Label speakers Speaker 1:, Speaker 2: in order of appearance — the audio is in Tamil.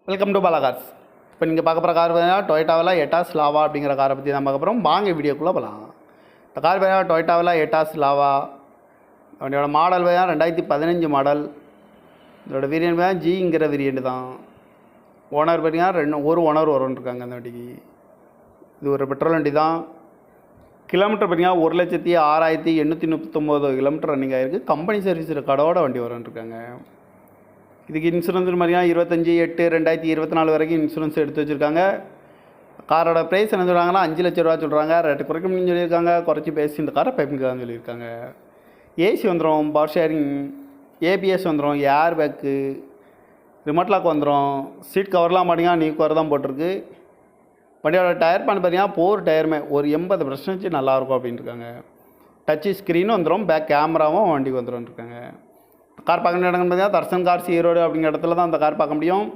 Speaker 1: Welcome to Bala cars. இப்போ நீங்கள் பார்க்க போகிற கார் பார்த்தீங்கன்னா டொயோட்டாவில் எட்டாஸ் லாவா அப்படிங்கிற காரை பற்றி தான் பார்க்க போகிறோம். வாங்க வீடியோக்குள்ளே போகலாம். இந்த கார் பார்த்தீங்கன்னா டொயோட்டாவில் எட்டாஸ் லாவா. அவனோட மாடல் பார்த்தீங்கன்னா 2015 மாடல். இதோட வேரியன்ட் பார்த்தீங்கன்னா ஜிங்கிற வேரியன்ட் தான். ஓனர் பார்த்தீங்கன்னா ஒரு ஓனர் வரும்ன்ருக்காங்க அந்த வண்டிக்கு. இது ஒரு பெட்ரோல் வண்டி தான். கிலோமீட்டர் பார்த்தீங்கன்னா 1,06,839 கிலோமீட்டர் ரன்னிங் ஆகிருக்கு. கம்பெனி சர்வீஸ் ரெக்கார்டோட வண்டி வரும்ன்ருக்காங்க. இதுக்கு இன்சூரன்ஸ் மாதிரியாக 25/8/2024 வரைக்கும் இன்சூரன்ஸ் எடுத்து வச்சுருக்காங்க. காரோட ப்ரைஸ் என்ன சொல்கிறாங்கன்னா 5 லட்ச ரூபா சொல்கிறாங்க. ரேட்டு குறைக்கணும்னு சொல்லியிருக்காங்க. குறைச்சி பேசி இந்த காரை பைப்பிங்கான்னு சொல்லியிருக்காங்க. ஏசி வந்துடும், பவர் ஷேரிங், ஏபிஎஸ் வந்துடும், ஏர் பேக்கு, ரிமோட் லாக் வந்துடும். சீட் கவர்லாம் பார்த்தீங்கன்னா நியூ கவர் தான் போட்டிருக்கு. வண்டியோட டயர் பண்ணி பார்த்தீங்கன்னா 4 டயருமே ஒரு 80% நல்லாயிருக்கும் அப்படின்ட்டுருக்காங்க. டச்சு ஸ்க்ரீனும் வந்துடும், பேக் கேமராவும் வண்டிக்கு வந்துடும் இருக்காங்க. கார் பார்க்க வேண்டிய இடங்கள் பார்த்தீங்கன்னா தர்சன் கார்ஸ் ஈரோடு அப்படிங்கிற இடத்துல தான் அந்த கார் பார்க்க முடியும்.